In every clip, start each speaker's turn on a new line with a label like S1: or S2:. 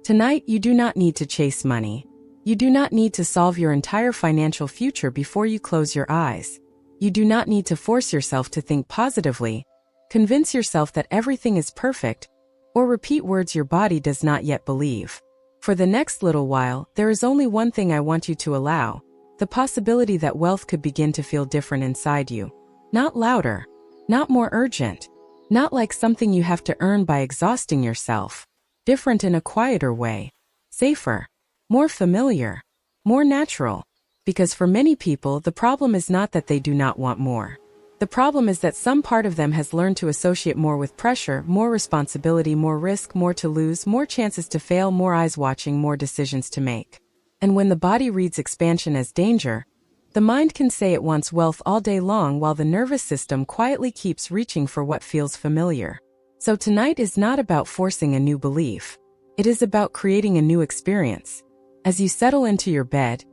S1: Tonight, you do not need to chase money. You do not need to solve your entire financial future before you close your eyes. You do not need to force yourself to think positively, convince yourself that everything is perfect, or repeat words your body does not yet believe. For the next little while, there is only one thing I want you to allow: the possibility that wealth could begin to feel different inside you. Not louder, not more urgent, not like something you have to earn by exhausting yourself. Different in a quieter way, safer, more familiar, more natural. Because for many people, the problem is not that they do not want more. The problem is that some part of them has learned to associate more with pressure, more responsibility, more risk, more to lose, more chances to fail, more eyes watching, more decisions to make. And when the body reads expansion as danger, the mind can say it wants wealth all day long while the nervous system quietly keeps reaching for what feels familiar. So tonight is not about forcing a new belief. It is about creating a new experience. As you settle into your bed,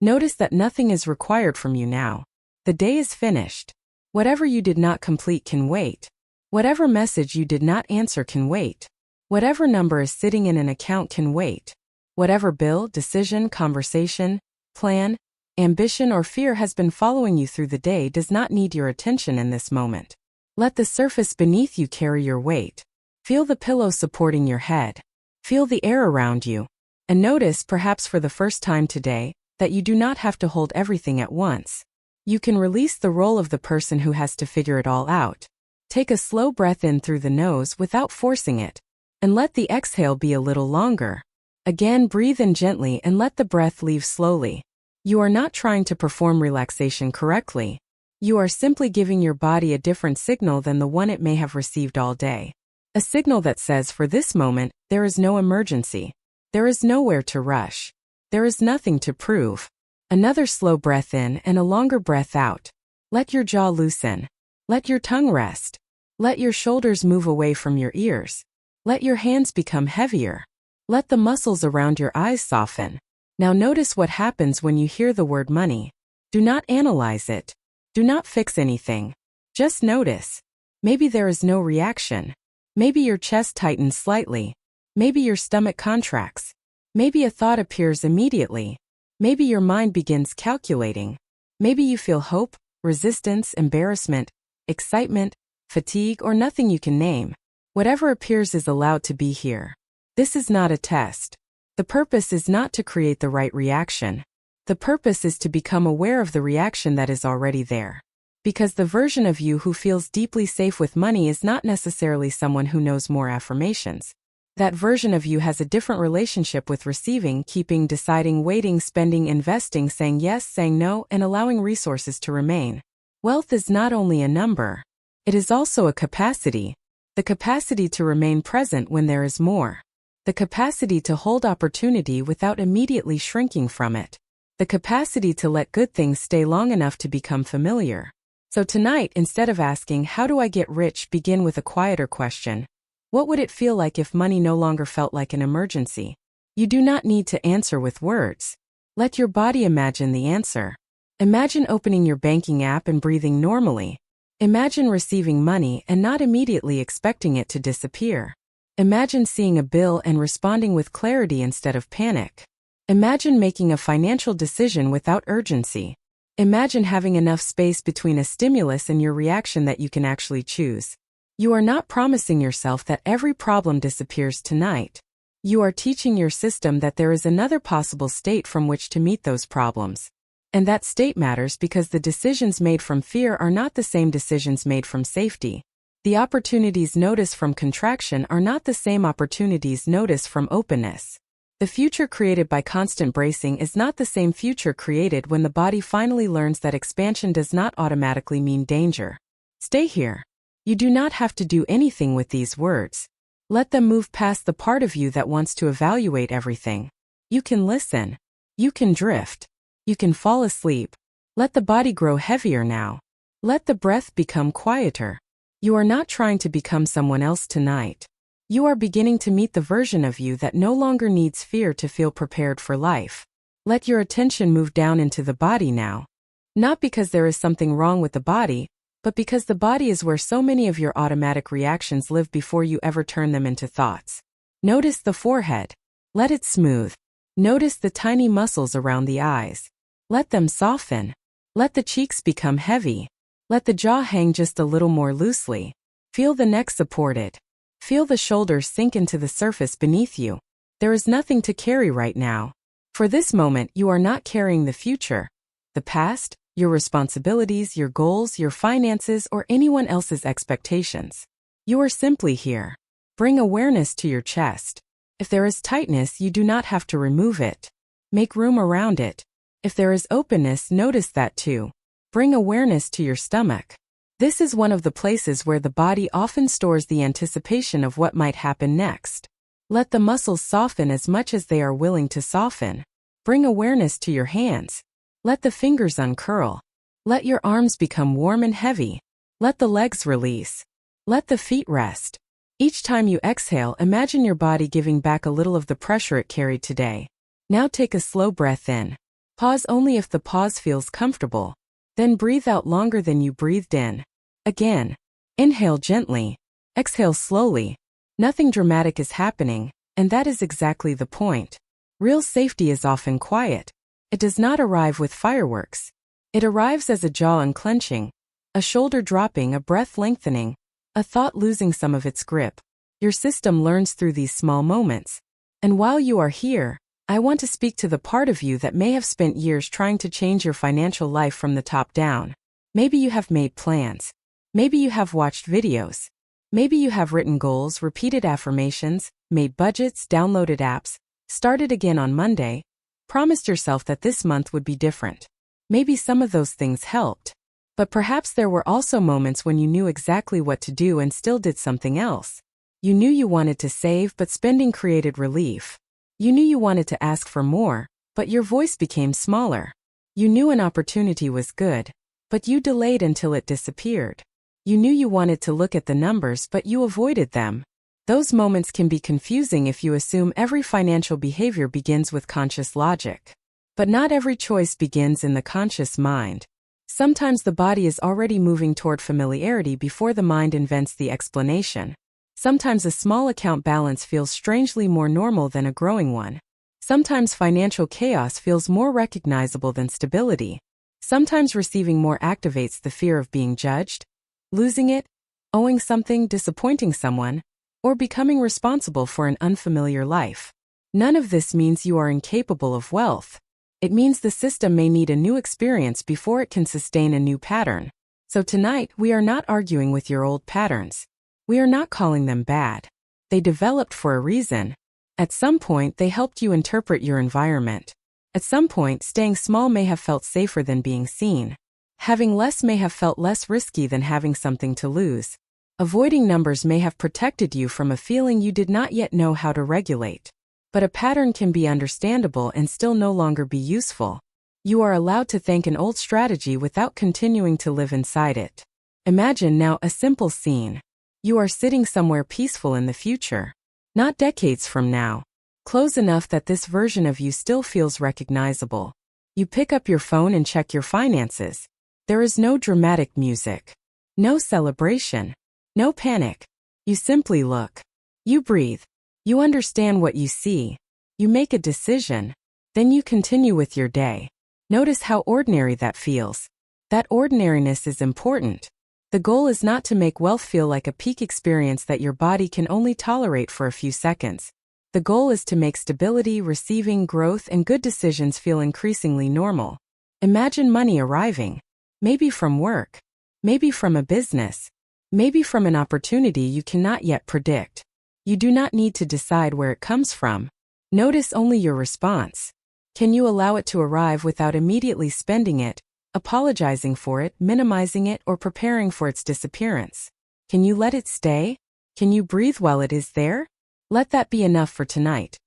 S1: notice that nothing is required from you now. The day is finished. Whatever you did not complete can wait. Whatever message you did not answer can wait. Whatever number is sitting in an account can wait. Whatever bill, decision, conversation, plan, ambition, or fear has been following you through the day does not need your attention in this moment. Let the surface beneath you carry your weight. Feel the pillow supporting your head. Feel the air around you. And notice, perhaps for the first time today, that you do not have to hold everything at once. You can release the role of the person who has to figure it all out. Take a slow breath in through the nose without forcing it, and let the exhale be a little longer. Again, breathe in gently and let the breath leave slowly. You are not trying to perform relaxation correctly. You are simply giving your body a different signal than the one it may have received all day. A signal that says, for this moment, there is no emergency. There is nowhere to rush. There is nothing to prove. Another slow breath in and a longer breath out. Let your jaw loosen. Let your tongue rest. Let your shoulders move away from your ears. Let your hands become heavier. Let the muscles around your eyes soften. Now notice what happens when you hear the word money. Do not analyze it. Do not fix anything. Just notice. Maybe there is no reaction. Maybe your chest tightens slightly. Maybe your stomach contracts. Maybe a thought appears immediately. Maybe your mind begins calculating. Maybe you feel hope, resistance, embarrassment, excitement, fatigue, or nothing you can name. Whatever appears is allowed to be here. This is not a test. The purpose is not to create the right reaction. The purpose is to become aware of the reaction that is already there. Because the version of you who feels deeply safe with money is not necessarily someone who knows more affirmations. That version of you has a different relationship with receiving, keeping, deciding, waiting, spending, investing, saying yes, saying no, and allowing resources to remain. Wealth is not only a number. It is also a capacity. The capacity to remain present when there is more. The capacity to hold opportunity without immediately shrinking from it. The capacity to let good things stay long enough to become familiar. So tonight, instead of asking, how do I get rich, begin with a quieter question. What would it feel like if money no longer felt like an emergency? You do not need to answer with words. Let your body imagine the answer. Imagine opening your banking app and breathing normally. Imagine receiving money and not immediately expecting it to disappear. Imagine seeing a bill and responding with clarity instead of panic. Imagine making a financial decision without urgency. Imagine having enough space between a stimulus and your reaction that you can actually choose. You are not promising yourself that every problem disappears tonight. You are teaching your system that there is another possible state from which to meet those problems. And that state matters because the decisions made from fear are not the same decisions made from safety. The opportunities noticed from contraction are not the same opportunities noticed from openness. The future created by constant bracing is not the same future created when the body finally learns that expansion does not automatically mean danger. Stay here. You do not have to do anything with these words. Let them move past the part of you that wants to evaluate everything. You can listen. You can drift. You can fall asleep. Let the body grow heavier now. Let the breath become quieter. You are not trying to become someone else tonight. You are beginning to meet the version of you that no longer needs fear to feel prepared for life. Let your attention move down into the body now. Not because there is something wrong with the body, but because the body is where so many of your automatic reactions live before you ever turn them into thoughts. Notice the forehead. Let it smooth. Notice the tiny muscles around the eyes. Let them soften. Let the cheeks become heavy. Let the jaw hang just a little more loosely. Feel the neck supported. Feel the shoulders sink into the surface beneath you. There is nothing to carry right now. For this moment, you are not carrying the future, the past, your responsibilities, your goals, your finances, or anyone else's expectations. You are simply here. Bring awareness to your chest. If there is tightness, you do not have to remove it. Make room around it. If there is openness, notice that too. Bring awareness to your stomach. This is one of the places where the body often stores the anticipation of what might happen next. Let the muscles soften as much as they are willing to soften. Bring awareness to your hands. Let the fingers uncurl. Let your arms become warm and heavy. Let the legs release. Let the feet rest. Each time you exhale, imagine your body giving back a little of the pressure it carried today. Now take a slow breath in. Pause only if the pause feels comfortable. Then breathe out longer than you breathed in. Again. Inhale gently. Exhale slowly. Nothing dramatic is happening, and that is exactly the point. Real safety is often quiet. It does not arrive with fireworks. It arrives as a jaw unclenching, a shoulder dropping, a breath lengthening, a thought losing some of its grip. Your system learns through these small moments. And while you are here, I want to speak to the part of you that may have spent years trying to change your financial life from the top down. Maybe you have made plans. Maybe you have watched videos. Maybe you have written goals, repeated affirmations, made budgets, downloaded apps, started again on Monday, promised yourself that this month would be different. Maybe some of those things helped. But perhaps there were also moments when you knew exactly what to do and still did something else. You knew you wanted to save, but spending created relief. You knew you wanted to ask for more, but your voice became smaller. You knew an opportunity was good, but you delayed until it disappeared. You knew you wanted to look at the numbers, but you avoided them. Those moments can be confusing if you assume every financial behavior begins with conscious logic. But not every choice begins in the conscious mind. Sometimes the body is already moving toward familiarity before the mind invents the explanation. Sometimes a small account balance feels strangely more normal than a growing one. Sometimes financial chaos feels more recognizable than stability. Sometimes receiving more activates the fear of being judged, losing it, owing something, disappointing someone, or becoming responsible for an unfamiliar life. None of this means you are incapable of wealth. It means the system may need a new experience before it can sustain a new pattern. So tonight, we are not arguing with your old patterns. We are not calling them bad. They developed for a reason. At some point, they helped you interpret your environment. At some point, staying small may have felt safer than being seen. Having less may have felt less risky than having something to lose. Avoiding numbers may have protected you from a feeling you did not yet know how to regulate. But a pattern can be understandable and still no longer be useful. You are allowed to thank an old strategy without continuing to live inside it. Imagine now a simple scene. You are sitting somewhere peaceful in the future. Not decades from now. Close enough that this version of you still feels recognizable. You pick up your phone and check your finances. There is no dramatic music. No celebration. No panic. You simply look. You breathe. You understand what you see. You make a decision. Then you continue with your day. Notice how ordinary that feels. That ordinariness is important. The goal is not to make wealth feel like a peak experience that your body can only tolerate for a few seconds. The goal is to make stability, receiving, growth, and good decisions feel increasingly normal. Imagine money arriving. Maybe from work. Maybe from a business. Maybe from an opportunity you cannot yet predict. You do not need to decide where it comes from. Notice only your response. Can you allow it to arrive without immediately spending it, apologizing for it, minimizing it, or preparing for its disappearance? Can you let it stay? Can you breathe while it is there? Let that be enough for tonight.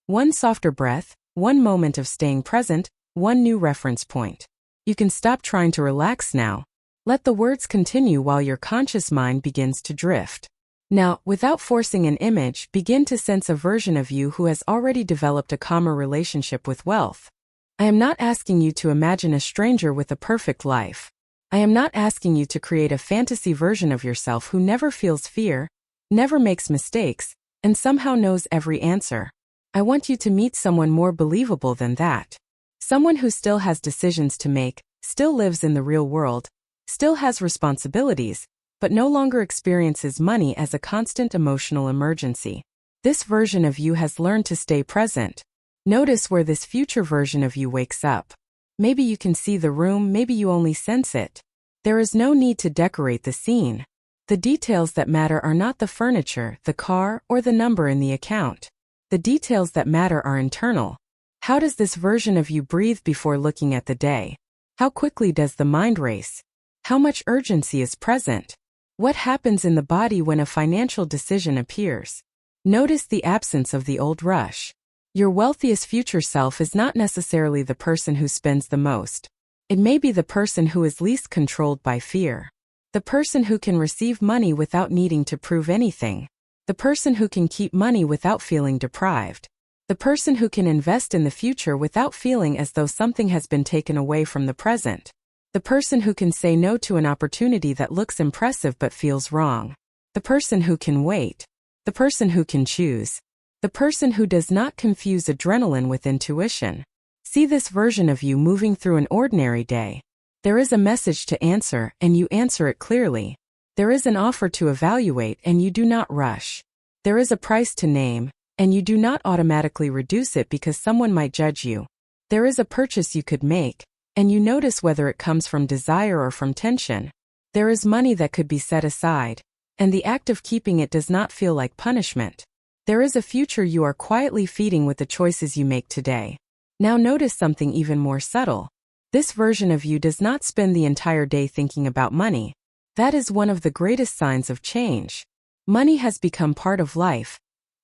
S1: One softer breath, one moment of staying present, one new reference point. You can stop trying to relax now. Let the words continue while your conscious mind begins to drift. Now, without forcing an image, begin to sense a version of you who has already developed a calmer relationship with wealth. I am not asking you to imagine a stranger with a perfect life. I am not asking you to create a fantasy version of yourself who never feels fear, never makes mistakes, and somehow knows every answer. I want you to meet someone more believable than that. Someone who still has decisions to make, still lives in the real world, still has responsibilities, but no longer experiences money as a constant emotional emergency. This version of you has learned to stay present. Notice where this future version of you wakes up. Maybe you can see the room, maybe you only sense it. There is no need to decorate the scene. The details that matter are not the furniture, the car, or the number in the account. The details that matter are internal. How does this version of you breathe before looking at the day? How quickly does the mind race? How much urgency is present? What happens in the body when a financial decision appears? Notice the absence of the old rush. Your wealthiest future self is not necessarily the person who spends the most. It may be the person who is least controlled by fear. The person who can receive money without needing to prove anything. The person who can keep money without feeling deprived. The person who can invest in the future without feeling as though something has been taken away from the present. The person who can say no to an opportunity that looks impressive but feels wrong. The person who can wait. The person who can choose. The person who does not confuse adrenaline with intuition. See this version of you moving through an ordinary day. There is a message to answer, and you answer it clearly. There is an offer to evaluate, and you do not rush. There is a price to name, and you do not automatically reduce it because someone might judge you. There is a purchase you could make, and you notice whether it comes from desire or from tension. There is money that could be set aside, and the act of keeping it does not feel like punishment. There is a future you are quietly feeding with the choices you make today. Now notice something even more subtle. This version of you does not spend the entire day thinking about money. That is one of the greatest signs of change. Money has become part of life,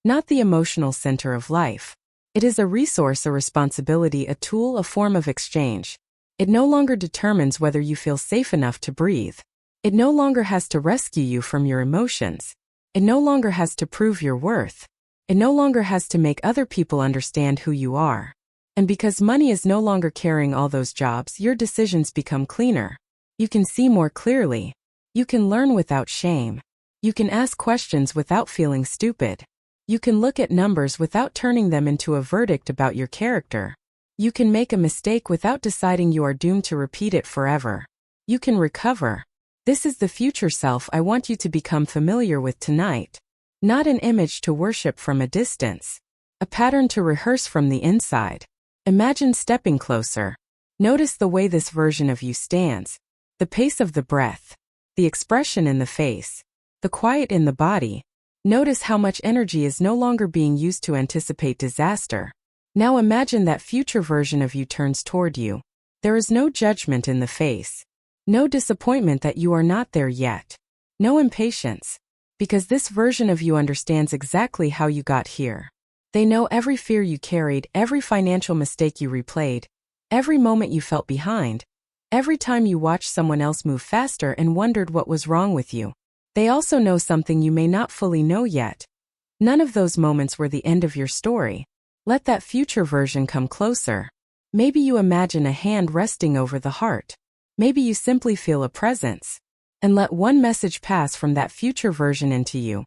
S1: not the emotional center of life. It is a resource, a responsibility, a tool, a form of exchange. It no longer determines whether you feel safe enough to breathe. It no longer has to rescue you from your emotions. It no longer has to prove your worth. It no longer has to make other people understand who you are. And because money is no longer carrying all those jobs, your decisions become cleaner. You can see more clearly. You can learn without shame. You can ask questions without feeling stupid. You can look at numbers without turning them into a verdict about your character. You can make a mistake without deciding you are doomed to repeat it forever. You can recover. This is the future self I want you to become familiar with tonight. Not an image to worship from a distance. A pattern to rehearse from the inside. Imagine stepping closer. Notice the way this version of you stands. The pace of the breath. The expression in the face. The quiet in the body. Notice how much energy is no longer being used to anticipate disaster. Now imagine that future version of you turns toward you. There is no judgment in the face. No disappointment that you are not there yet. No impatience. Because this version of you understands exactly how you got here. They know every fear you carried, every financial mistake you replayed, every moment you felt behind, every time you watched someone else move faster and wondered what was wrong with you. They also know something you may not fully know yet. None of those moments were the end of your story. Let that future version come closer. Maybe you imagine a hand resting over the heart. Maybe you simply feel a presence. And let one message pass from that future version into you.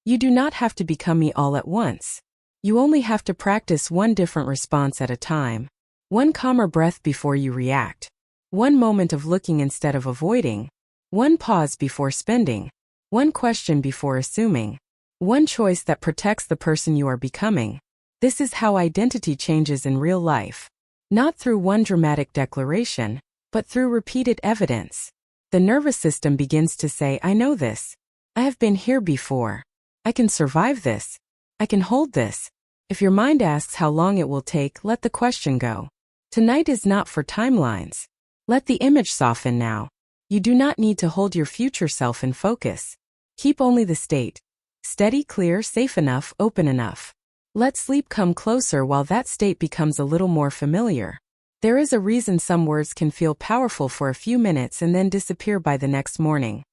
S1: You do not have to become me all at once. You only have to practice one different response at a time. One calmer breath before you react. One moment of looking instead of avoiding. One pause before spending. One question before assuming. One choice that protects the person you are becoming. This is how identity changes in real life. Not through one dramatic declaration, but through repeated evidence. The nervous system begins to say, I know this. I have been here before. I can survive this. I can hold this. If your mind asks how long it will take, let the question go. Tonight is not for timelines. Let the image soften now. You do not need to hold your future self in focus. Keep only the state. Steady, clear, safe enough, open enough. Let sleep come closer while that state becomes a little more familiar. There is a reason some words can feel powerful for a few minutes and then disappear by the next morning.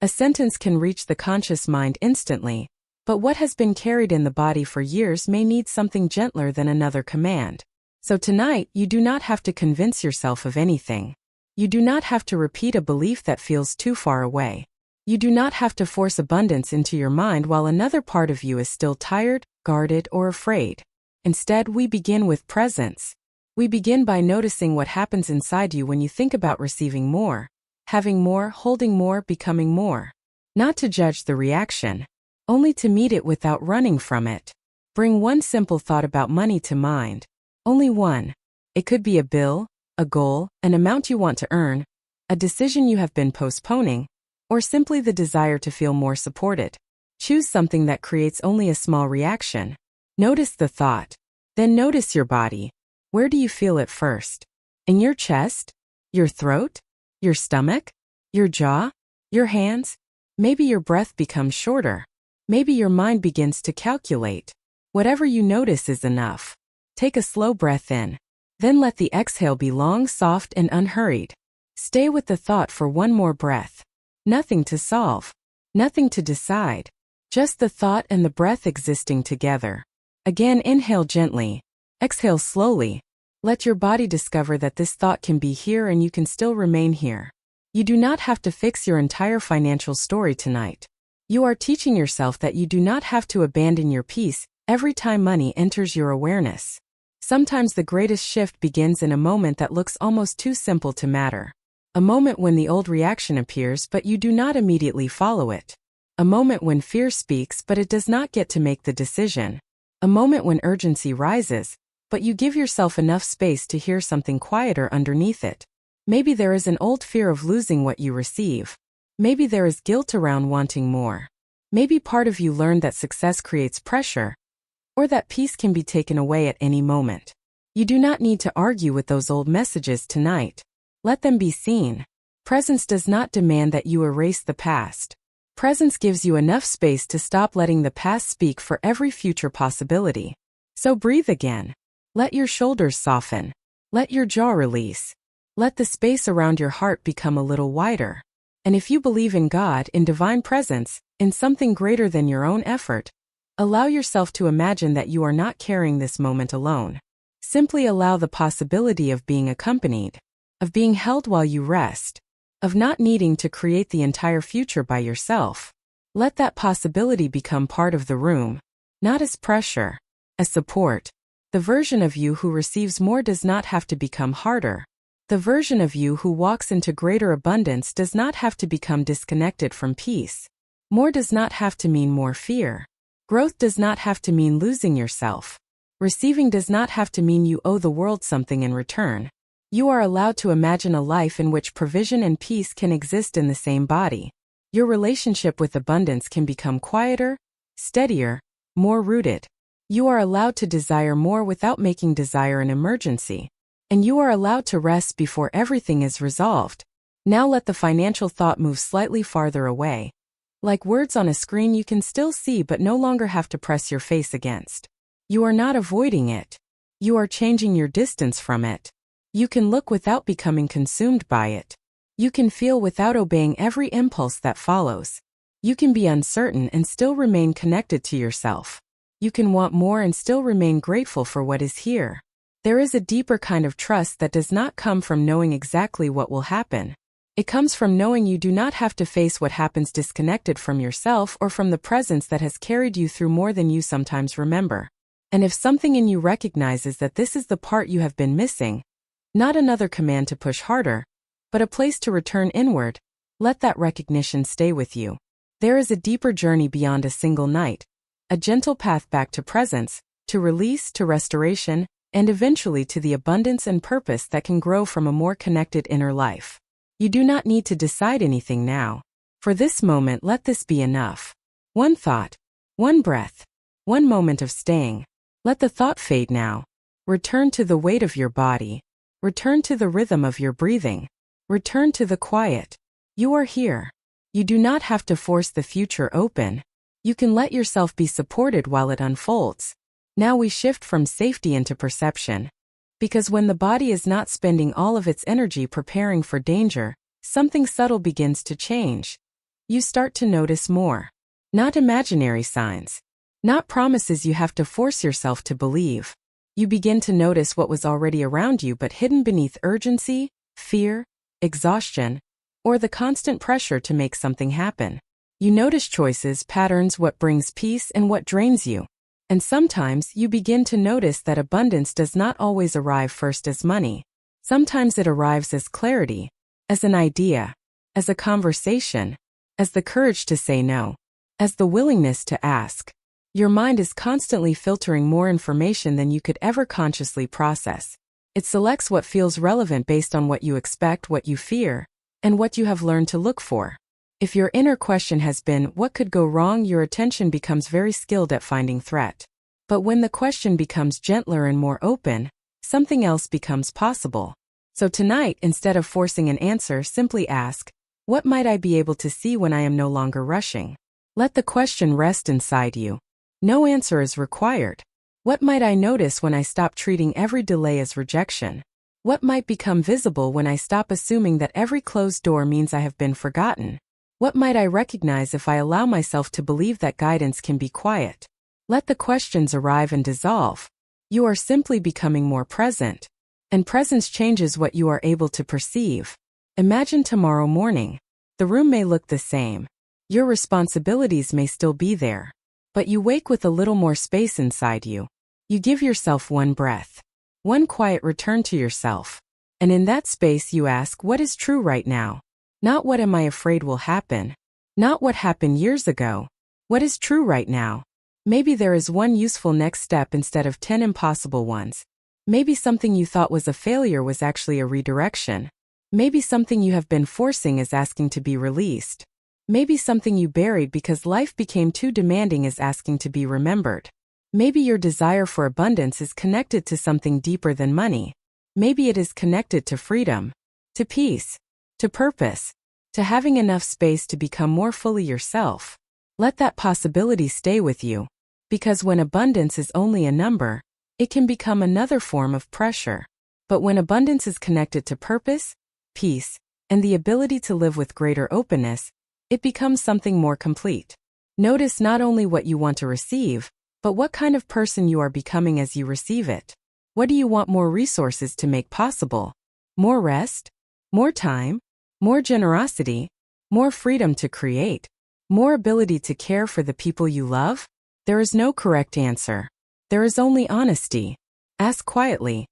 S1: A sentence can reach the conscious mind instantly, but what has been carried in the body for years may need something gentler than another command. So tonight, you do not have to convince yourself of anything. You do not have to repeat a belief that feels too far away. You do not have to force abundance into your mind while another part of you is still tired, guarded, or afraid. Instead, we begin with presence. We begin by noticing what happens inside you when you think about receiving more, having more, holding more, becoming more. Not to judge the reaction, only to meet it without running from it. Bring one simple thought about money to mind. Only one. It could be a bill, a goal, an amount you want to earn, a decision you have been postponing, or simply the desire to feel more supported. Choose something that creates only a small reaction. Notice the thought. Then notice your body. Where do you feel it first? In your chest? Your throat? Your stomach? Your jaw? Your hands? Maybe your breath becomes shorter. Maybe your mind begins to calculate. Whatever you notice is enough. Take a slow breath in. Then let the exhale be long, soft, and unhurried. Stay with the thought for one more breath. Nothing to solve. Nothing to decide. Just the thought and the breath existing together. Again, inhale gently. Exhale slowly. Let your body discover that this thought can be here and you can still remain here. You do not have to fix your entire financial story tonight. You are teaching yourself that you do not have to abandon your peace every time money enters your awareness. Sometimes the greatest shift begins in a moment that looks almost too simple to matter. A moment when the old reaction appears but you do not immediately follow it. A moment when fear speaks but it does not get to make the decision. A moment when urgency rises, but you give yourself enough space to hear something quieter underneath it. Maybe there is an old fear of losing what you receive. Maybe there is guilt around wanting more. Maybe part of you learned that success creates pressure, or that peace can be taken away at any moment. You do not need to argue with those old messages tonight. Let them be seen. Presence does not demand that you erase the past. Presence gives you enough space to stop letting the past speak for every future possibility. So breathe again. Let your shoulders soften. Let your jaw release. Let the space around your heart become a little wider. And if you believe in God, in divine presence, in something greater than your own effort, allow yourself to imagine that you are not carrying this moment alone. Simply allow the possibility of being accompanied, of being held while you rest, of not needing to create the entire future by yourself. Let that possibility become part of the room, not as pressure, as support. The version of you who receives more does not have to become harder. The version of you who walks into greater abundance does not have to become disconnected from peace. More does not have to mean more fear. Growth does not have to mean losing yourself. Receiving does not have to mean you owe the world something in return. You are allowed to imagine a life in which provision and peace can exist in the same body. Your relationship with abundance can become quieter, steadier, more rooted. You are allowed to desire more without making desire an emergency. And you are allowed to rest before everything is resolved. Now let the financial thought move slightly farther away. Like words on a screen you can still see but no longer have to press your face against. You are not avoiding it. You are changing your distance from it. You can look without becoming consumed by it. You can feel without obeying every impulse that follows. You can be uncertain and still remain connected to yourself. You can want more and still remain grateful for what is here. There is a deeper kind of trust that does not come from knowing exactly what will happen. It comes from knowing you do not have to face what happens disconnected from yourself or from the presence that has carried you through more than you sometimes remember. And if something in you recognizes that this is the part you have been missing, not another command to push harder, but a place to return inward, let that recognition stay with you. There is a deeper journey beyond a single night, a gentle path back to presence, to release, to restoration, and eventually to the abundance and purpose that can grow from a more connected inner life. You do not need to decide anything now. For this moment, let this be enough. One thought, one breath, one moment of staying. Let the thought fade now. Return to the weight of your body. Return to the rhythm of your breathing. Return to the quiet. You are here. You do not have to force the future open. You can let yourself be supported while it unfolds. Now we shift from safety into perception. Because when the body is not spending all of its energy preparing for danger, something subtle begins to change. You start to notice more. Not imaginary signs. Not promises you have to force yourself to believe. You begin to notice what was already around you but hidden beneath urgency, fear, exhaustion, or the constant pressure to make something happen. You notice choices, patterns, what brings peace and what drains you. And sometimes you begin to notice that abundance does not always arrive first as money. Sometimes it arrives as clarity, as an idea, as a conversation, as the courage to say no, as the willingness to ask. Your mind is constantly filtering more information than you could ever consciously process. It selects what feels relevant based on what you expect, what you fear, and what you have learned to look for. If your inner question has been, what could go wrong, your attention becomes very skilled at finding threat. But when the question becomes gentler and more open, something else becomes possible. So tonight, instead of forcing an answer, simply ask, what might I be able to see when I am no longer rushing? Let the question rest inside you. No answer is required. What might I notice when I stop treating every delay as rejection? What might become visible when I stop assuming that every closed door means I have been forgotten? What might I recognize if I allow myself to believe that guidance can be quiet? Let the questions arrive and dissolve. You are simply becoming more present. And presence changes what you are able to perceive. Imagine tomorrow morning. The room may look the same. Your responsibilities may still be there. But you wake with a little more space inside you. You give yourself one breath, one quiet return to yourself. And in that space you ask, what is true right now? Not what am I afraid will happen? Not what happened years ago. What is true right now? Maybe there is one useful next step instead of 10 impossible ones. Maybe something you thought was a failure was actually a redirection. Maybe something you have been forcing is asking to be released. Maybe something you buried because life became too demanding is asking to be remembered. Maybe your desire for abundance is connected to something deeper than money. Maybe it is connected to freedom, to peace, to purpose, to having enough space to become more fully yourself. Let that possibility stay with you. Because when abundance is only a number, it can become another form of pressure. But when abundance is connected to purpose, peace, and the ability to live with greater openness, it becomes something more complete. Notice not only what you want to receive, but what kind of person you are becoming as you receive it. What do you want more resources to make possible? More rest? More time? More generosity? More freedom to create? More ability to care for the people you love? There is no correct answer. There is only honesty. Ask quietly,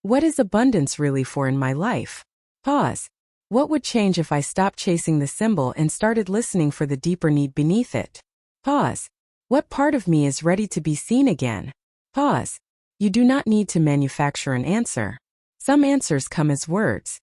S1: what is abundance really for in my life? Pause. What would change if I stopped chasing the symbol and started listening for the deeper need beneath it? Pause. What part of me is ready to be seen again? Pause. You do not need to manufacture an answer. Some answers come as words.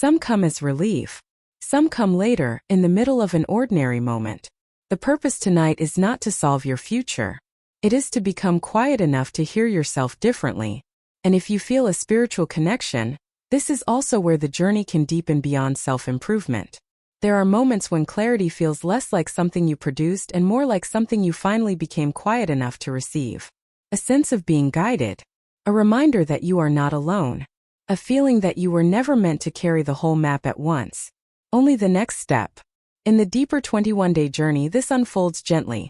S1: Some come as relief. Some come later, in the middle of an ordinary moment. The purpose tonight is not to solve your future. It is to become quiet enough to hear yourself differently. And if you feel a spiritual connection, this is also where the journey can deepen beyond self-improvement. There are moments when clarity feels less like something you produced and more like something you finally became quiet enough to receive. A sense of being guided. A reminder that you are not alone. A feeling that you were never meant to carry the whole map at once. Only the next step. In the deeper 21-day journey, this unfolds gently.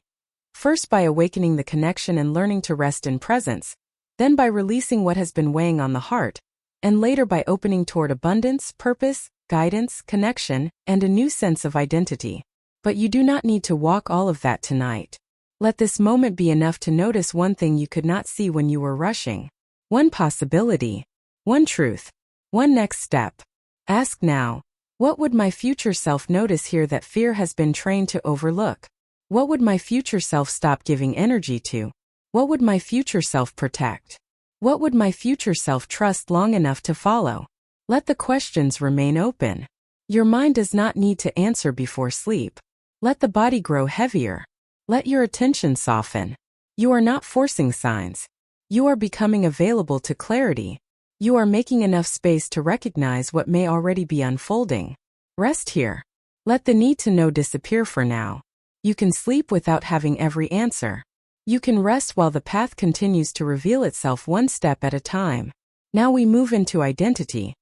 S1: First by awakening the connection and learning to rest in presence, then by releasing what has been weighing on the heart, and later by opening toward abundance, purpose, guidance, connection, and a new sense of identity. But you do not need to walk all of that tonight. Let this moment be enough to notice one thing you could not see when you were rushing. One possibility. One truth. One next step. Ask now, what would my future self notice here that fear has been trained to overlook? What would my future self stop giving energy to? What would my future self protect? What would my future self trust long enough to follow? Let the questions remain open. Your mind does not need to answer before sleep. Let the body grow heavier. Let your attention soften. You are not forcing signs. You are becoming available to clarity. You are making enough space to recognize what may already be unfolding. Rest here. Let the need to know disappear for now. You can sleep without having every answer. You can rest while the path continues to reveal itself one step at a time. Now we move into identity.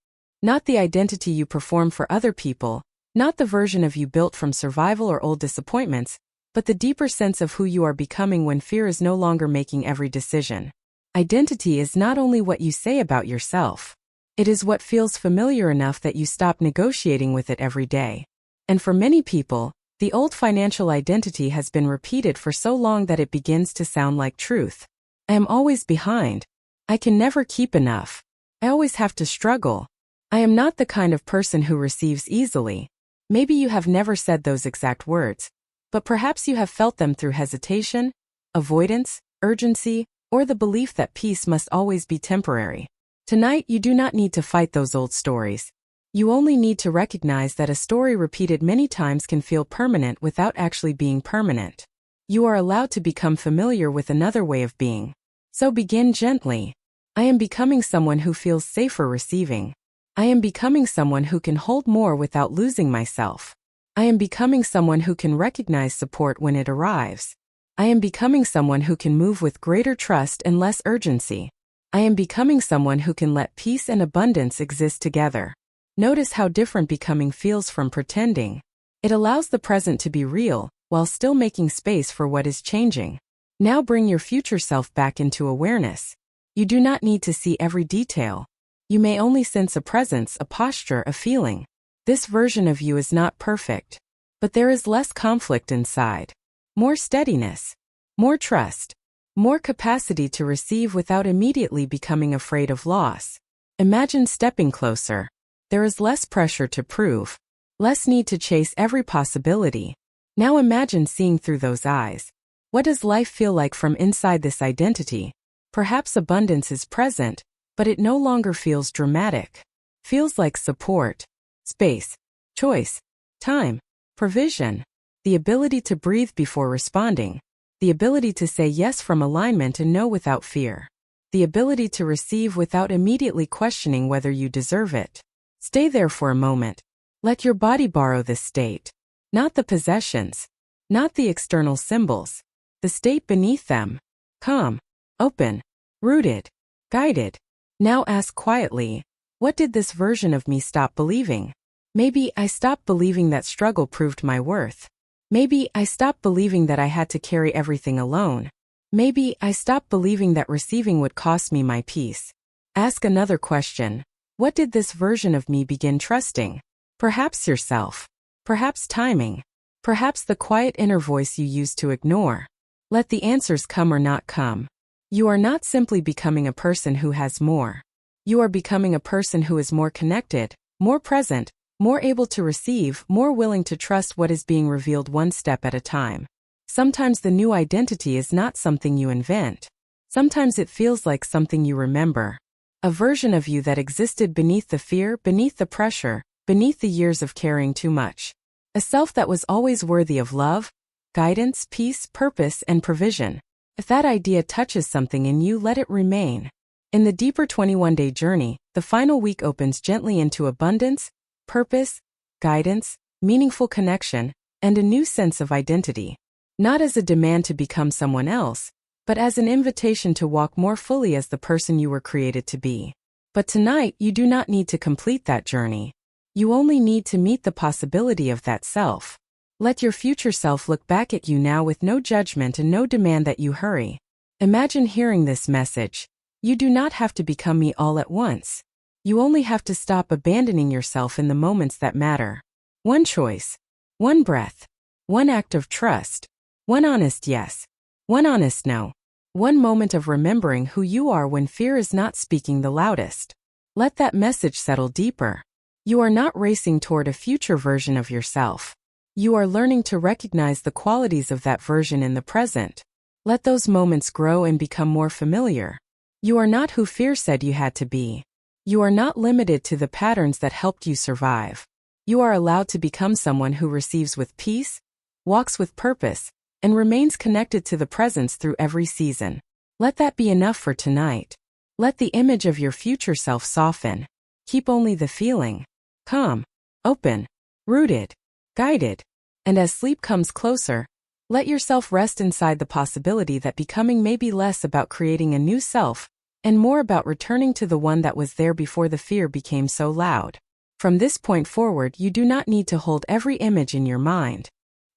S1: Not the identity you perform for other people, not the version of you built from survival or old disappointments, but the deeper sense of who you are becoming when fear is no longer making every decision. Identity is not only what you say about yourself. It is what feels familiar enough that you stop negotiating with it every day. And for many people, the old financial identity has been repeated for so long that it begins to sound like truth. I am always behind. I can never keep enough. I always have to struggle. I am not the kind of person who receives easily. Maybe you have never said those exact words, but perhaps you have felt them through hesitation, avoidance, urgency, or the belief that peace must always be temporary. Tonight, you do not need to fight those old stories. You only need to recognize that a story repeated many times can feel permanent without actually being permanent. You are allowed to become familiar with another way of being. So begin gently. I am becoming someone who feels safer receiving. I am becoming someone who can hold more without losing myself. I am becoming someone who can recognize support when it arrives. I am becoming someone who can move with greater trust and less urgency. I am becoming someone who can let peace and abundance exist together. Notice how different becoming feels from pretending. It allows the present to be real, while still making space for what is changing. Now bring your future self back into awareness. You do not need to see every detail. You may only sense a presence, a posture, a feeling. This version of you is not perfect, but there is less conflict inside. More steadiness. More trust. More capacity to receive without immediately becoming afraid of loss. Imagine stepping closer. There is less pressure to prove, less need to chase every possibility. Now imagine seeing through those eyes. What does life feel like from inside this identity? Perhaps abundance is present, but it no longer feels dramatic. Feels like support, space, choice, time, provision, the ability to breathe before responding, the ability to say yes from alignment and no without fear, the ability to receive without immediately questioning whether you deserve it. Stay there for a moment. Let your body borrow this state. Not the possessions. Not the external symbols. The state beneath them. Calm. Open. Rooted. Guided. Now ask quietly, what did this version of me stop believing? Maybe I stopped believing that struggle proved my worth. Maybe I stopped believing that I had to carry everything alone. Maybe I stopped believing that receiving would cost me my peace. Ask another question. What did this version of me begin trusting? Perhaps yourself. Perhaps timing. Perhaps the quiet inner voice you used to ignore. Let the answers come or not come. You are not simply becoming a person who has more. You are becoming a person who is more connected, more present, more able to receive, more willing to trust what is being revealed one step at a time. Sometimes the new identity is not something you invent. Sometimes it feels like something you remember. A version of you that existed beneath the fear, beneath the pressure, beneath the years of carrying too much. A self that was always worthy of love, guidance, peace, purpose, and provision. If that idea touches something in you, let it remain. In the deeper 21-day journey, the final week opens gently into abundance, purpose, guidance, meaningful connection, and a new sense of identity. Not as a demand to become someone else, but as an invitation to walk more fully as the person you were created to be. But tonight, you do not need to complete that journey. You only need to meet the possibility of that self. Let your future self look back at you now with no judgment and no demand that you hurry. Imagine hearing this message. You do not have to become me all at once. You only have to stop abandoning yourself in the moments that matter. One choice. One breath. One act of trust. One honest yes. One honest no. One moment of remembering who you are when fear is not speaking the loudest. Let that message settle deeper. You are not racing toward a future version of yourself. You are learning to recognize the qualities of that version in the present. Let those moments grow and become more familiar. You are not who fear said you had to be. You are not limited to the patterns that helped you survive. You are allowed to become someone who receives with peace, walks with purpose, and remains connected to the presence through every season. Let that be enough for tonight. Let the image of your future self soften. Keep only the feeling. Calm, open, rooted, guided. And as sleep comes closer, let yourself rest inside the possibility that becoming may be less about creating a new self, and more about returning to the one that was there before the fear became so loud. From this point forward, you do not need to hold every image in your mind.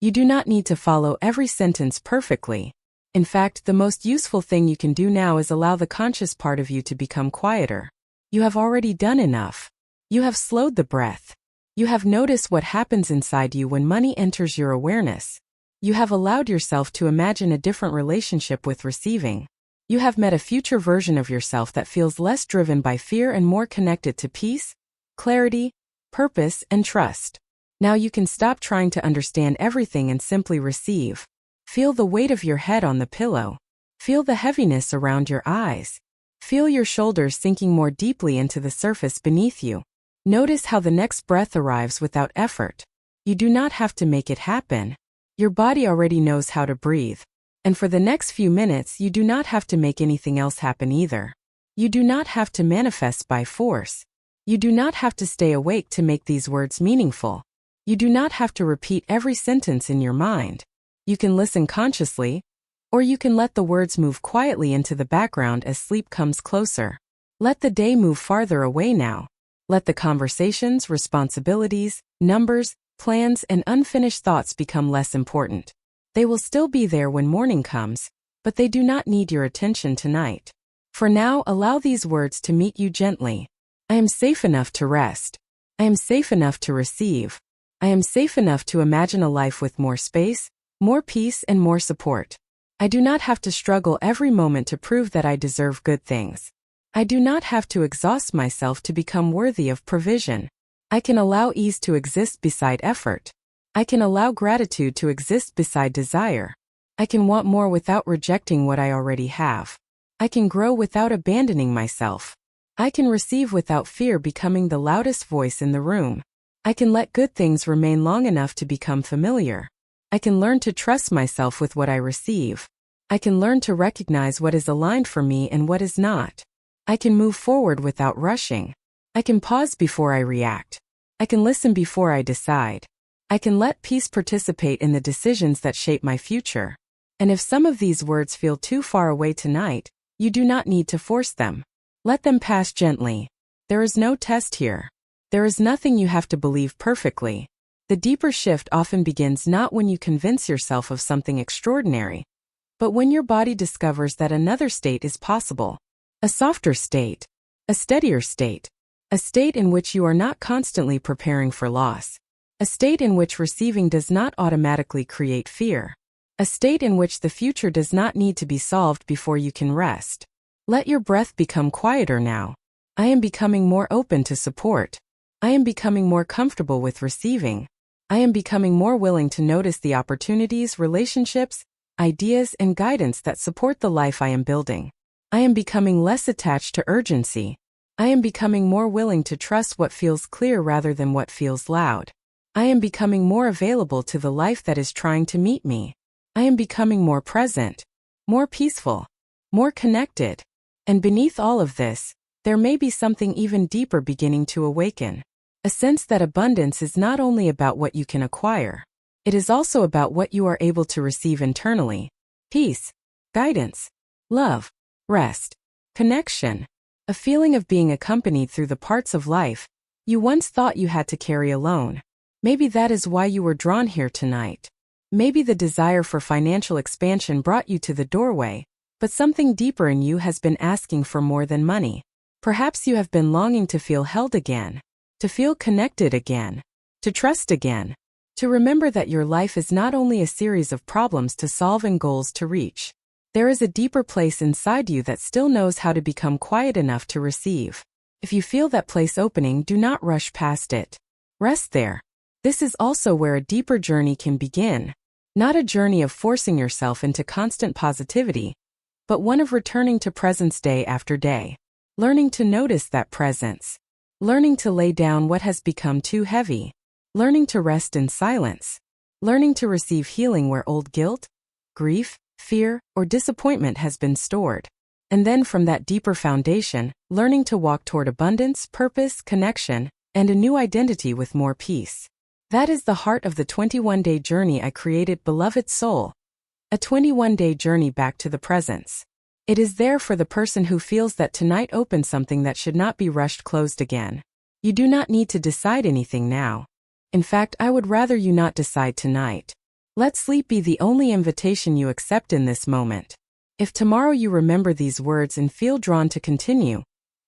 S1: You do not need to follow every sentence perfectly. In fact, the most useful thing you can do now is allow the conscious part of you to become quieter. You have already done enough. You have slowed the breath. You have noticed what happens inside you when money enters your awareness. You have allowed yourself to imagine a different relationship with receiving. You have met a future version of yourself that feels less driven by fear and more connected to peace, clarity, purpose, and trust. Now you can stop trying to understand everything and simply receive. Feel the weight of your head on the pillow. Feel the heaviness around your eyes. Feel your shoulders sinking more deeply into the surface beneath you. Notice how the next breath arrives without effort. You do not have to make it happen. Your body already knows how to breathe. And for the next few minutes, you do not have to make anything else happen either. You do not have to manifest by force. You do not have to stay awake to make these words meaningful. You do not have to repeat every sentence in your mind. You can listen consciously, or you can let the words move quietly into the background as sleep comes closer. Let the day move farther away now. Let the conversations, responsibilities, numbers, plans, and unfinished thoughts become less important. They will still be there when morning comes, but they do not need your attention tonight. For now, allow these words to meet you gently. I am safe enough to rest. I am safe enough to receive. I am safe enough to imagine a life with more space, more peace, and more support. I do not have to struggle every moment to prove that I deserve good things. I do not have to exhaust myself to become worthy of provision. I can allow ease to exist beside effort. I can allow gratitude to exist beside desire. I can want more without rejecting what I already have. I can grow without abandoning myself. I can receive without fear becoming the loudest voice in the room. I can let good things remain long enough to become familiar. I can learn to trust myself with what I receive. I can learn to recognize what is aligned for me and what is not. I can move forward without rushing. I can pause before I react. I can listen before I decide. I can let peace participate in the decisions that shape my future. And if some of these words feel too far away tonight, you do not need to force them. Let them pass gently. There is no test here. There is nothing you have to believe perfectly. The deeper shift often begins not when you convince yourself of something extraordinary, but when your body discovers that another state is possible. A softer state. A steadier state. A state in which you are not constantly preparing for loss. A state in which receiving does not automatically create fear. A state in which the future does not need to be solved before you can rest. Let your breath become quieter now. I am becoming more open to support. I am becoming more comfortable with receiving. I am becoming more willing to notice the opportunities, relationships, ideas, and guidance that support the life I am building. I am becoming less attached to urgency. I am becoming more willing to trust what feels clear rather than what feels loud. I am becoming more available to the life that is trying to meet me. I am becoming more present, more peaceful, more connected. And beneath all of this, there may be something even deeper beginning to awaken. A sense that abundance is not only about what you can acquire. It is also about what you are able to receive internally. Peace, guidance, love, rest, connection. A feeling of being accompanied through the parts of life you once thought you had to carry alone. Maybe that is why you were drawn here tonight. Maybe the desire for financial expansion brought you to the doorway, but something deeper in you has been asking for more than money. Perhaps you have been longing to feel held again, to feel connected again, to trust again, to remember that your life is not only a series of problems to solve and goals to reach. There is a deeper place inside you that still knows how to become quiet enough to receive. If you feel that place opening, do not rush past it. Rest there. This is also where a deeper journey can begin. Not a journey of forcing yourself into constant positivity, but one of returning to presence day after day. Learning to notice that presence. Learning to lay down what has become too heavy. Learning to rest in silence. Learning to receive healing where old guilt, grief, fear, or disappointment has been stored. And then from that deeper foundation, learning to walk toward abundance, purpose, connection, and a new identity with more peace. That is the heart of the 21-day journey I created, beloved soul. A 21-day journey back to the presence. It is there for the person who feels that tonight opened something that should not be rushed closed again. You do not need to decide anything now. In fact, I would rather you not decide tonight. Let sleep be the only invitation you accept in this moment. If tomorrow you remember these words and feel drawn to continue,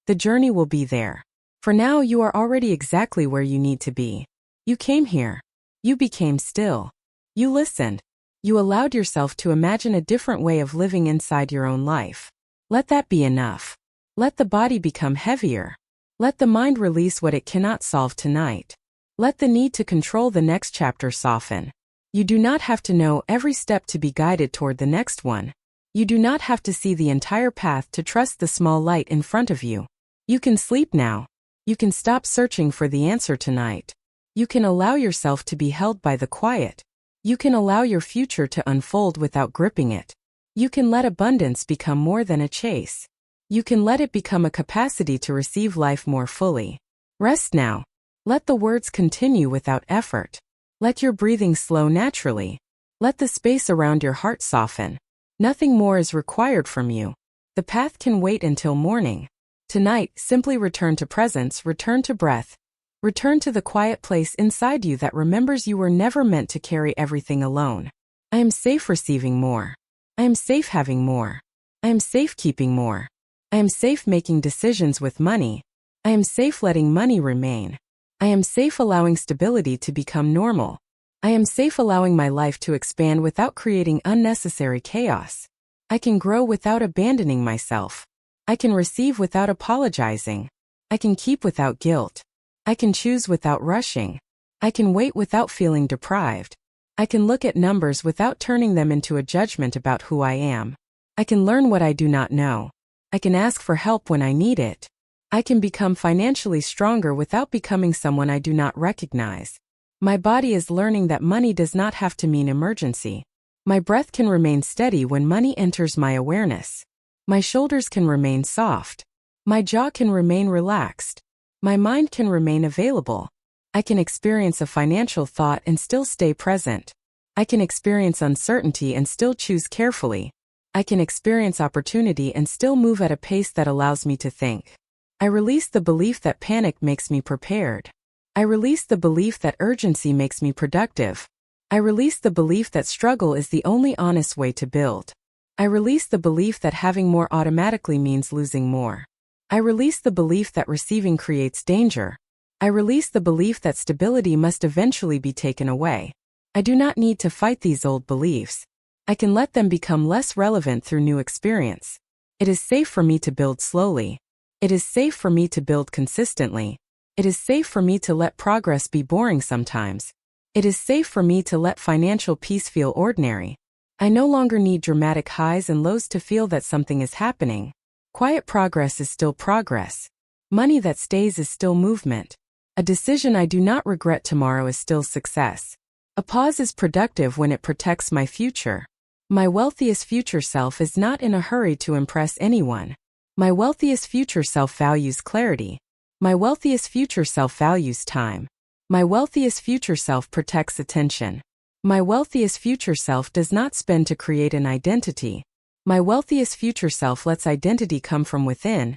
S1: the journey will be there. For now, you are already exactly where you need to be. You came here. You became still. You listened. You allowed yourself to imagine a different way of living inside your own life. Let that be enough. Let the body become heavier. Let the mind release what it cannot solve tonight. Let the need to control the next chapter soften. You do not have to know every step to be guided toward the next one. You do not have to see the entire path to trust the small light in front of you. You can sleep now. You can stop searching for the answer tonight. You can allow yourself to be held by the quiet. You can allow your future to unfold without gripping it. You can let abundance become more than a chase. You can let it become a capacity to receive life more fully. Rest now. Let the words continue without effort. Let your breathing slow naturally. Let the space around your heart soften. Nothing more is required from you. The path can wait until morning. Tonight, simply return to presence, return to breath. Return to the quiet place inside you that remembers you were never meant to carry everything alone. I am safe receiving more. I am safe having more. I am safe keeping more. I am safe making decisions with money. I am safe letting money remain. I am safe allowing stability to become normal. I am safe allowing my life to expand without creating unnecessary chaos. I can grow without abandoning myself. I can receive without apologizing. I can keep without guilt. I can choose without rushing. I can wait without feeling deprived. I can look at numbers without turning them into a judgment about who I am. I can learn what I do not know. I can ask for help when I need it. I can become financially stronger without becoming someone I do not recognize. My body is learning that money does not have to mean emergency. My breath can remain steady when money enters my awareness. My shoulders can remain soft. My jaw can remain relaxed. My mind can remain available. I can experience a financial thought and still stay present. I can experience uncertainty and still choose carefully. I can experience opportunity and still move at a pace that allows me to think. I release the belief that panic makes me prepared. I release the belief that urgency makes me productive. I release the belief that struggle is the only honest way to build. I release the belief that having more automatically means losing more. I release the belief that receiving creates danger. I release the belief that stability must eventually be taken away. I do not need to fight these old beliefs. I can let them become less relevant through new experience. It is safe for me to build slowly. It is safe for me to build consistently. It is safe for me to let progress be boring sometimes. It is safe for me to let financial peace feel ordinary. I no longer need dramatic highs and lows to feel that something is happening. Quiet progress is still progress. Money that stays is still movement. A decision I do not regret tomorrow is still success. A pause is productive when it protects my future. My wealthiest future self is not in a hurry to impress anyone. My wealthiest future self values clarity. My wealthiest future self values time. My wealthiest future self protects attention. My wealthiest future self does not spend to create an identity. My wealthiest future self lets identity come from within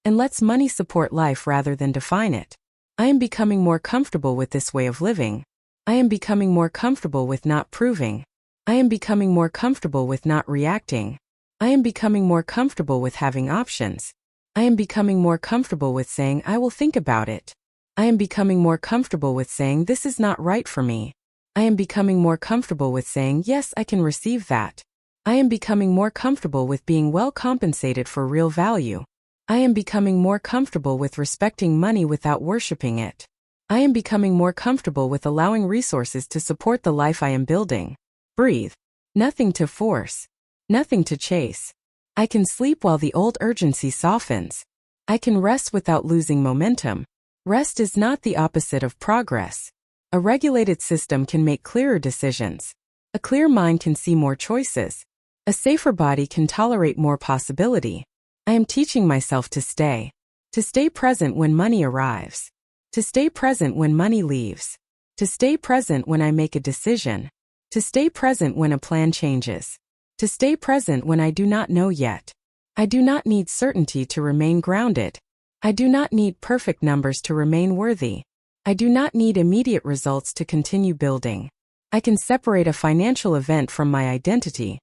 S1: and lets money support life rather than define it. I am becoming more comfortable with this way of living. I am becoming more comfortable with not proving. I am becoming more comfortable with not reacting. I am becoming more comfortable with having options. I am becoming more comfortable with saying I will think about it. I am becoming more comfortable with saying this is not right for me. I am becoming more comfortable with saying yes, I can receive that. I am becoming more comfortable with being well compensated for real value. I am becoming more comfortable with respecting money without worshiping it. I am becoming more comfortable with allowing resources to support the life I am building. Breathe. Nothing to force. Nothing to chase. I can sleep while the old urgency softens. I can rest without losing momentum. Rest is not the opposite of progress. A regulated system can make clearer decisions. A clear mind can see more choices. A safer body can tolerate more possibility. I am teaching myself to stay. To stay present when money arrives. To stay present when money leaves. To stay present when I make a decision. To stay present when a plan changes. To stay present when I do not know yet. I do not need certainty to remain grounded. I do not need perfect numbers to remain worthy. I do not need immediate results to continue building. I can separate a financial event from my identity.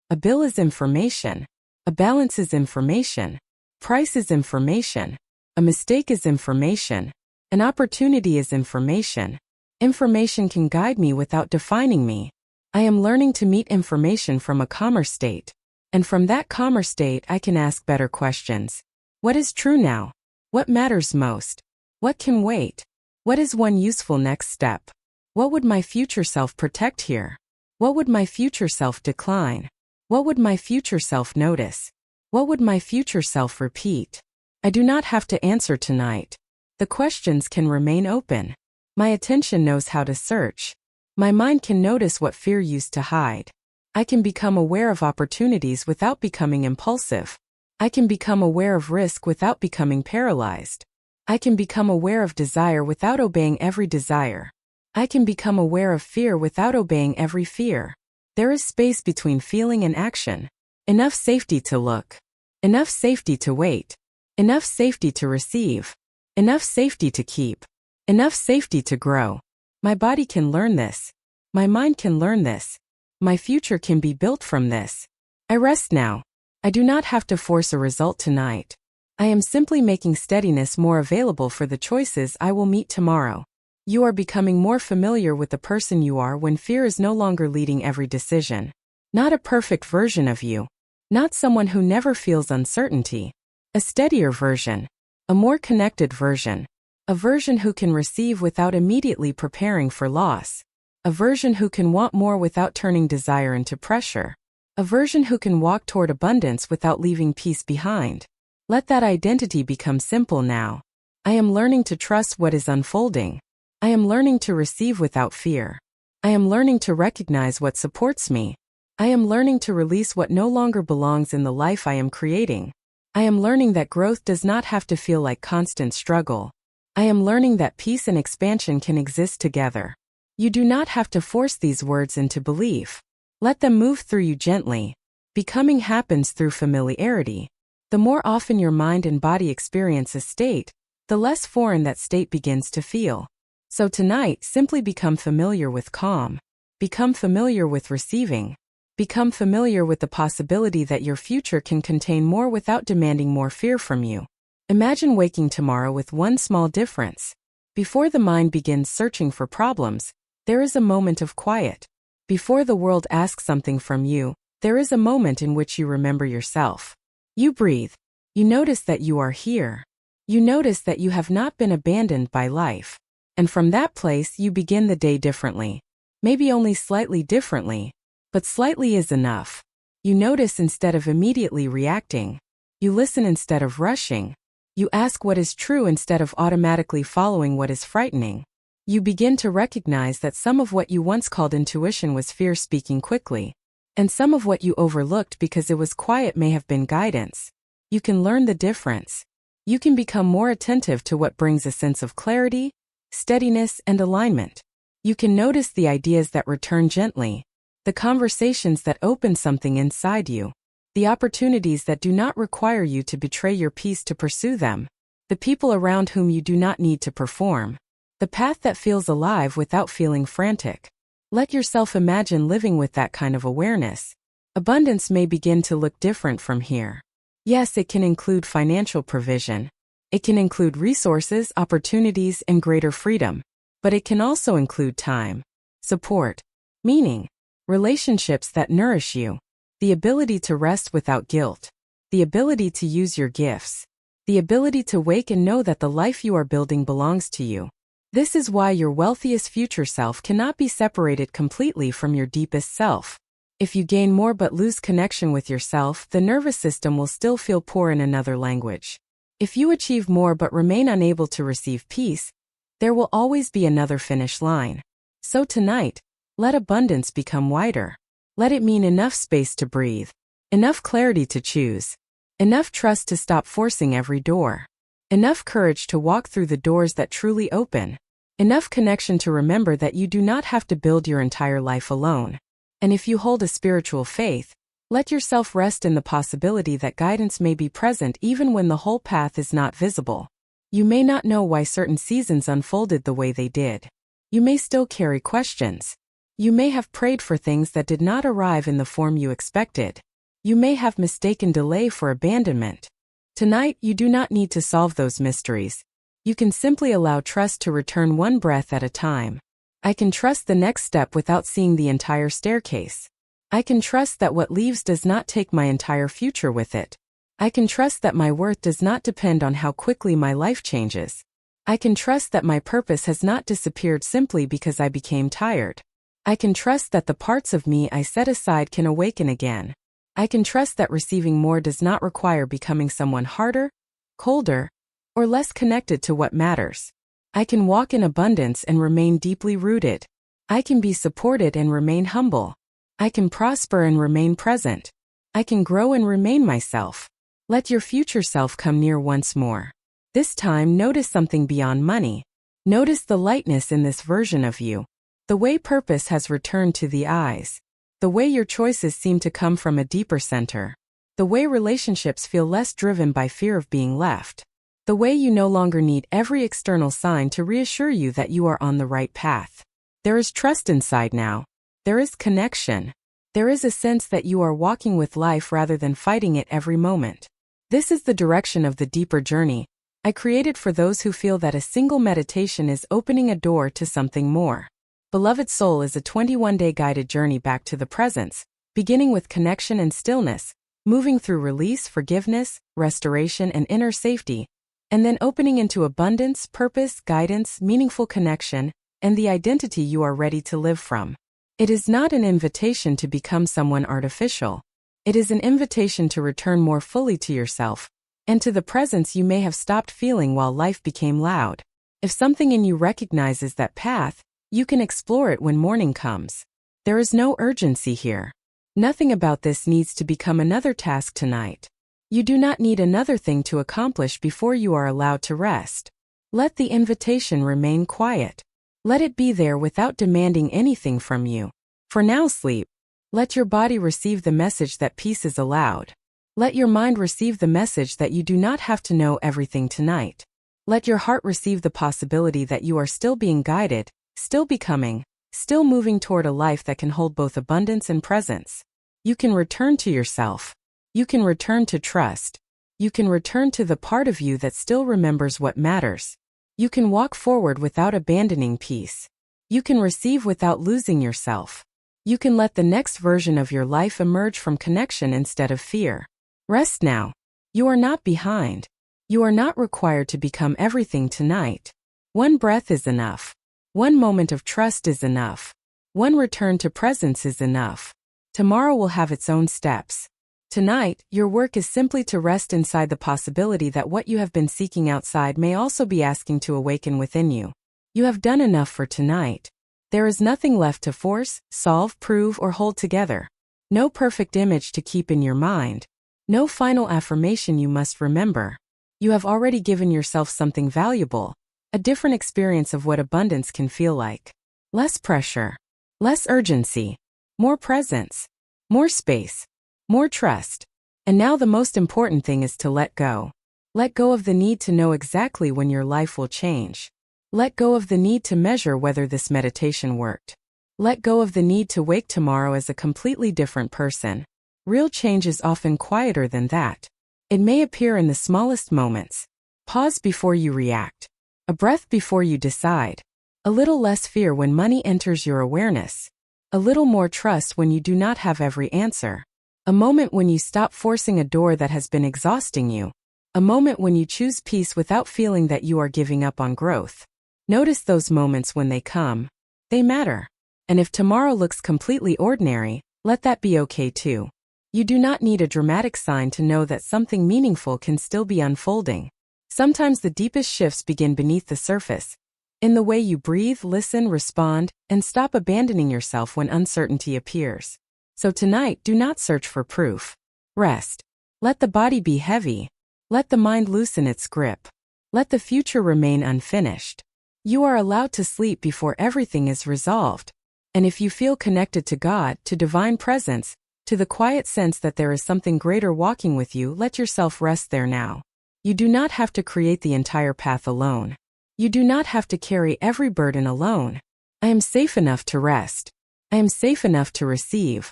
S1: A bill is information. A balance is information. Price is information. A mistake is information. An opportunity is information. Information can guide me without defining me. I am learning to meet information from a calmer state. And from that calmer state, I can ask better questions. What is true now? What matters most? What can wait? What is one useful next step? What would my future self protect here? What would my future self decline? What would my future self notice? What would my future self repeat? I do not have to answer tonight. The questions can remain open. My attention knows how to search. My mind can notice what fear used to hide. I can become aware of opportunities without becoming impulsive. I can become aware of risk without becoming paralyzed. I can become aware of desire without obeying every desire. I can become aware of fear without obeying every fear. There is space between feeling and action. Enough safety to look. Enough safety to wait. Enough safety to receive. Enough safety to keep. Enough safety to grow. My body can learn this. My mind can learn this. My future can be built from this. I rest now. I do not have to force a result tonight. I am simply making steadiness more available for the choices I will meet tomorrow. You are becoming more familiar with the person you are when fear is no longer leading every decision. Not a perfect version of you. Not someone who never feels uncertainty. A steadier version. A more connected version. A version who can receive without immediately preparing for loss. A version who can want more without turning desire into pressure. A version who can walk toward abundance without leaving peace behind. Let that identity become simple now. I am learning to trust what is unfolding. I am learning to receive without fear. I am learning to recognize what supports me. I am learning to release what no longer belongs in the life I am creating. I am learning that growth does not have to feel like constant struggle. I am learning that peace and expansion can exist together. You do not have to force these words into belief. Let them move through you gently. Becoming happens through familiarity. The more often your mind and body experience a state, the less foreign that state begins to feel. So tonight, simply become familiar with calm. Become familiar with receiving. Become familiar with the possibility that your future can contain more without demanding more fear from you. Imagine waking tomorrow with one small difference. Before the mind begins searching for problems, there is a moment of quiet. Before the world asks something from you, there is a moment in which you remember yourself. You breathe. You notice that you are here. You notice that you have not been abandoned by life. And from that place you begin the day differently. Maybe only slightly differently, but slightly is enough. You notice instead of immediately reacting. You listen instead of rushing. You ask what is true instead of automatically following what is frightening. You begin to recognize that some of what you once called intuition was fear speaking quickly, and some of what you overlooked because it was quiet may have been guidance. You can learn the difference. You can become more attentive to what brings a sense of clarity, steadiness, and alignment. You can notice the ideas that return gently, the conversations that open something inside you, the opportunities that do not require you to betray your peace to pursue them, the people around whom you do not need to perform, the path that feels alive without feeling frantic. Let yourself imagine living with that kind of awareness. Abundance may begin to look different from here. Yes, it can include financial provision. It can include resources, opportunities, and greater freedom. But it can also include time, support, meaning, relationships that nourish you, the ability to rest without guilt, the ability to use your gifts, the ability to wake and know that the life you are building belongs to you. This is why your wealthiest future self cannot be separated completely from your deepest self. If you gain more but lose connection with yourself, the nervous system will still feel poor in another language. If you achieve more but remain unable to receive peace, there will always be another finish line. So tonight, let abundance become wider. Let it mean enough space to breathe, enough clarity to choose, enough trust to stop forcing every door, enough courage to walk through the doors that truly open, enough connection to remember that you do not have to build your entire life alone. And if you hold a spiritual faith, let yourself rest in the possibility that guidance may be present even when the whole path is not visible. You may not know why certain seasons unfolded the way they did. You may still carry questions. You may have prayed for things that did not arrive in the form you expected. You may have mistaken delay for abandonment. Tonight, you do not need to solve those mysteries. You can simply allow trust to return one breath at a time. I can trust the next step without seeing the entire staircase. I can trust that what leaves does not take my entire future with it. I can trust that my worth does not depend on how quickly my life changes. I can trust that my purpose has not disappeared simply because I became tired. I can trust that the parts of me I set aside can awaken again. I can trust that receiving more does not require becoming someone harder, colder, or less connected to what matters. I can walk in abundance and remain deeply rooted. I can be supported and remain humble. I can prosper and remain present. I can grow and remain myself. Let your future self come near once more. This time, notice something beyond money. Notice the lightness in this version of you. The way purpose has returned to the eyes. The way your choices seem to come from a deeper center. The way relationships feel less driven by fear of being left. The way you no longer need every external sign to reassure you that you are on the right path. There is trust inside now. There is connection. There is a sense that you are walking with life rather than fighting it every moment. This is the direction of the deeper journey I created for those who feel that a single meditation is opening a door to something more. Beloved Soul is a 21-day guided journey back to the presence, beginning with connection and stillness, moving through release, forgiveness, restoration, and inner safety, and then opening into abundance, purpose, guidance, meaningful connection, and the identity you are ready to live from. It is not an invitation to become someone artificial. It is an invitation to return more fully to yourself, and to the presence you may have stopped feeling while life became loud. If something in you recognizes that path, you can explore it when morning comes. There is no urgency here. Nothing about this needs to become another task tonight. You do not need another thing to accomplish before you are allowed to rest. Let the invitation remain quiet. Let it be there without demanding anything from you. For now, sleep. Let your body receive the message that peace is allowed. Let your mind receive the message that you do not have to know everything tonight. Let your heart receive the possibility that you are still being guided, still becoming, still moving toward a life that can hold both abundance and presence. You can return to yourself. You can return to trust. You can return to the part of you that still remembers what matters. You can walk forward without abandoning peace. You can receive without losing yourself. You can let the next version of your life emerge from connection instead of fear. Rest now. You are not behind. You are not required to become everything tonight. One breath is enough. One moment of trust is enough. One return to presence is enough. Tomorrow will have its own steps. Tonight, your work is simply to rest inside the possibility that what you have been seeking outside may also be asking to awaken within you. You have done enough for tonight. There is nothing left to force, solve, prove, or hold together. No perfect image to keep in your mind. No final affirmation you must remember. You have already given yourself something valuable. A different experience of what abundance can feel like. Less pressure. Less urgency. More presence. More space. More trust. And now the most important thing is to let go. Let go of the need to know exactly when your life will change. Let go of the need to measure whether this meditation worked. Let go of the need to wake tomorrow as a completely different person. Real change is often quieter than that. It may appear in the smallest moments. Pause before you react. A breath before you decide. A little less fear when money enters your awareness. A little more trust when you do not have every answer. A moment when you stop forcing a door that has been exhausting you. A moment when you choose peace without feeling that you are giving up on growth. Notice those moments when they come. They matter. And if tomorrow looks completely ordinary, let that be okay too. You do not need a dramatic sign to know that something meaningful can still be unfolding. Sometimes the deepest shifts begin beneath the surface, in the way you breathe, listen, respond, and stop abandoning yourself when uncertainty appears. So tonight, do not search for proof. Rest. Let the body be heavy. Let the mind loosen its grip. Let the future remain unfinished. You are allowed to sleep before everything is resolved. And if you feel connected to God, to divine presence, to the quiet sense that there is something greater walking with you, let yourself rest there now. You do not have to create the entire path alone. You do not have to carry every burden alone. I am safe enough to rest. I am safe enough to receive.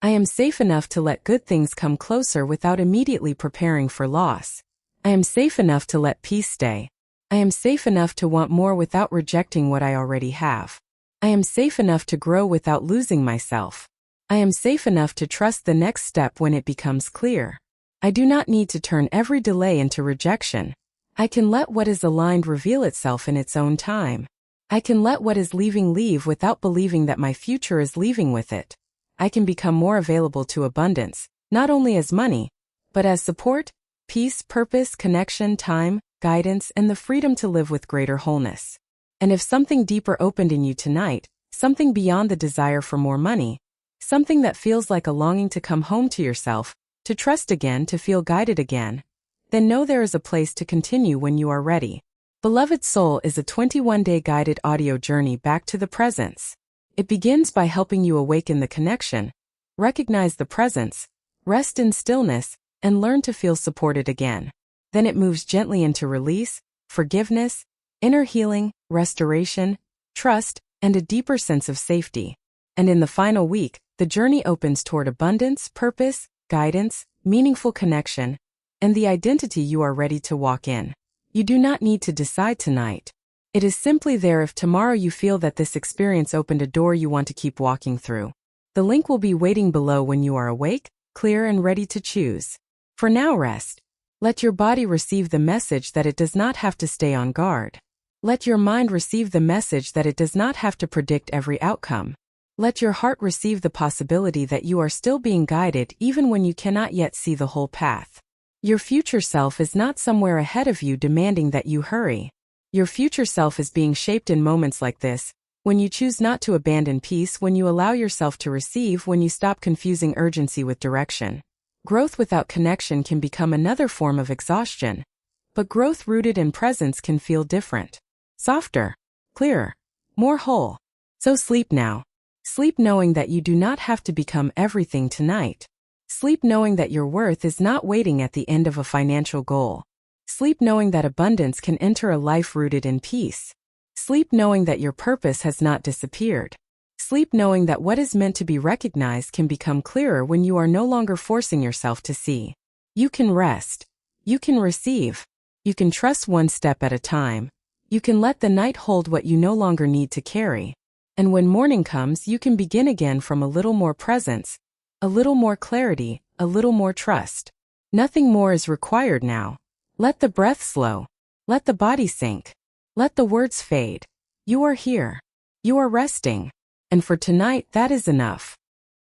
S1: I am safe enough to let good things come closer without immediately preparing for loss. I am safe enough to let peace stay. I am safe enough to want more without rejecting what I already have. I am safe enough to grow without losing myself. I am safe enough to trust the next step when it becomes clear. I do not need to turn every delay into rejection. I can let what is aligned reveal itself in its own time. I can let what is leaving leave without believing that my future is leaving with it. I can become more available to abundance, not only as money, but as support, peace, purpose, connection, time, guidance, and the freedom to live with greater wholeness. And if something deeper opened in you tonight, something beyond the desire for more money, something that feels like a longing to come home to yourself, to trust again, to feel guided again, then know there is a place to continue when you are ready. Beloved Soul is a 21-day guided audio journey back to the presence. It begins by helping you awaken the connection, recognize the presence, rest in stillness, and learn to feel supported again. Then it moves gently into release, forgiveness, inner healing, restoration, trust, and a deeper sense of safety. And in the final week, the journey opens toward abundance, purpose, guidance, meaningful connection, and the identity you are ready to walk in. You do not need to decide tonight. It is simply there if tomorrow you feel that this experience opened a door you want to keep walking through. The link will be waiting below when you are awake, clear, and ready to choose. For now, rest. Let your body receive the message that it does not have to stay on guard. Let your mind receive the message that it does not have to predict every outcome. Let your heart receive the possibility that you are still being guided even when you cannot yet see the whole path. Your future self is not somewhere ahead of you demanding that you hurry. Your future self is being shaped in moments like this, when you choose not to abandon peace, when you allow yourself to receive, when you stop confusing urgency with direction. Growth without connection can become another form of exhaustion, but growth rooted in presence can feel different. Softer, clearer, more whole. So sleep now. Sleep knowing that you do not have to become everything tonight. Sleep knowing that your worth is not waiting at the end of a financial goal. Sleep knowing that abundance can enter a life rooted in peace. Sleep knowing that your purpose has not disappeared. Sleep knowing that what is meant to be recognized can become clearer when you are no longer forcing yourself to see. You can rest. You can receive. You can trust one step at a time. You can let the night hold what you no longer need to carry. And when morning comes, you can begin again from a little more presence, a little more clarity, a little more trust. Nothing more is required now. Let the breath slow. Let the body sink. Let the words fade. You are here. You are resting. And for tonight, that is enough.